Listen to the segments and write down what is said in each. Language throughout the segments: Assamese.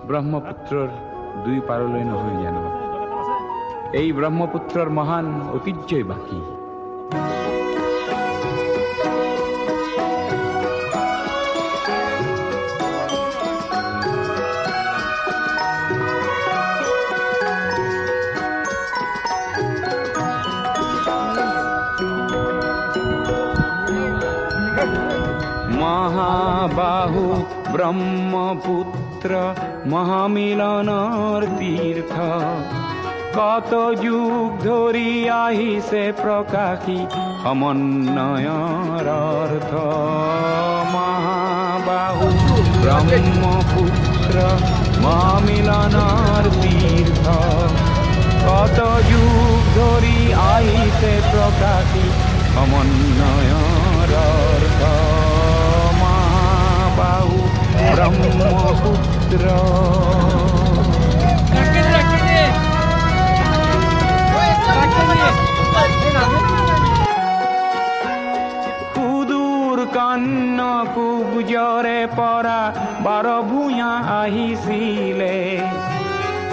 ব্ৰহ্মপুত্ৰৰ দুই পাৰলৈ নহয় জানো এই ব্ৰহ্মপুত্ৰৰ মহান ঐতিহ্যই বাকি। মহাবাহু ব্ৰহ্মপুত্ৰ মহামিলনৰ তীৰ্থ কত যুগ ধৰি আহিছে প্ৰকাশী সমন্বয়ৰ অৰ্থ। মহাবাহু ব্ৰহ্মপুত্ৰ মহামিলনৰ তীৰ্থ কত যুগ ধৰি আহিছে প্ৰকাশী সমন্বয়ৰ অৰ্থ। মহাবাহু ব্ৰহ্মপুত্ৰ সুদূৰ কান্ন কুবজৰে পৰা 12 ভূঞা আহিছিলে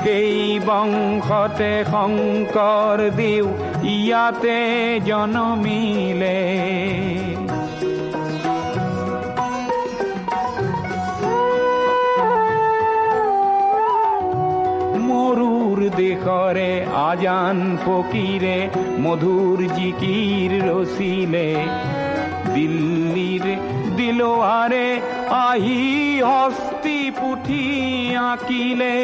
কেই বংশতে শংকৰ দেও ইয়াতে জনমিলে। দেশৰে আজান ফকীৰে মধুৰ জিকিৰ ৰচিলে দিল্লীৰ দিলৱাৰে আহি হস্তি পুথি আঁকিলে।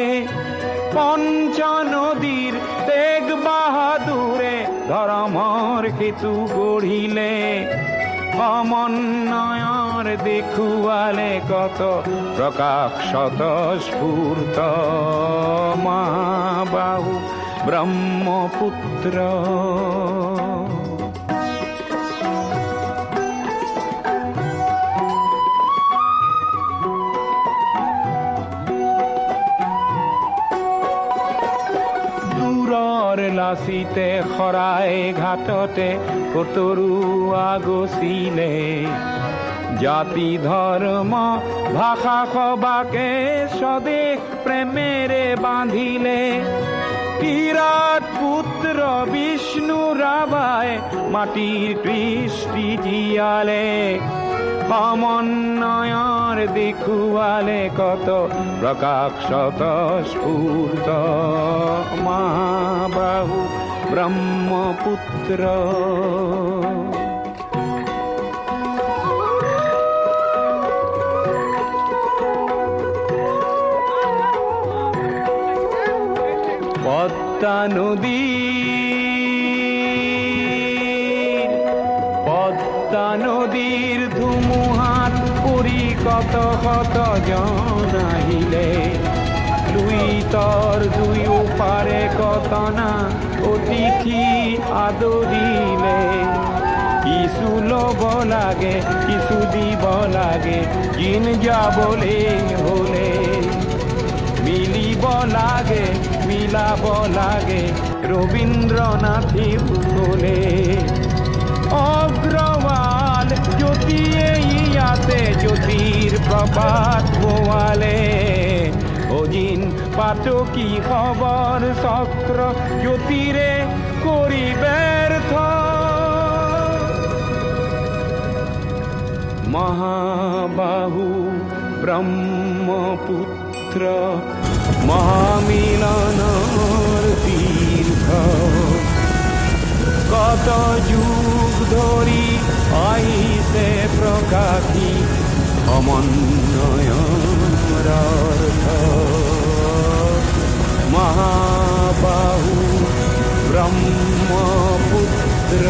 পঞ্চনদীৰ তেগ বাহাদুৰে ধৰ্মৰ সেতু গঢ়িলে সমন্বয়ৰ দেখুৱালে কত প্ৰকাশ স্বতঃস্ফূৰ্ত। মহাবাহু ব্ৰহ্মপুত্ৰ লাচিতে শৰাই ঘাটতে কতৰুৱা গছিলে জাতি ধৰ্ম ভাষা সবাকে স্বদেশ প্ৰেমেৰে বান্ধিলে। কিৰাত পুত্ৰ বিষ্ণু ৰাভাই মাটিৰ কৃষ্টি জীয়ালে সমন্বয়ৰ দেখুৱালে কত প্ৰকাশ স্বতঃস্ফূৰ্ত। মহাবাহু ব্ৰহ্মপুত্ৰ পদ্মা নদীৰ ধুমুহাত পৰি কত কত জন আহিলে লুইতৰ দুয়ো পাৰে কতনা অতিথি আদৰিলে। কিছু ল'ব লাগে কিছু দিব লাগে দিন যাবলে হলে মিলিব লাগে মিলাব লাগে ৰবীন্দ্ৰনাথে কলে। অগ্ৰৱাল জ্যোতিয়ে ইয়াতে জ্যোতিৰ প্ৰপাত বোৱালে অজিন পাতকী খবৰ চক্ৰ জ্যোতিৰে কৰি ব্যৰ্থ। মহাবাহু ব্ৰহ্মপুত্ৰ মহামিলনৰ তীৰ্থ কত যুগ ধৰি আহিছে প্ৰকাশী সমন্বয়ৰ অৰ্থ। মহাবাহু ব্ৰহ্মপুত্ৰ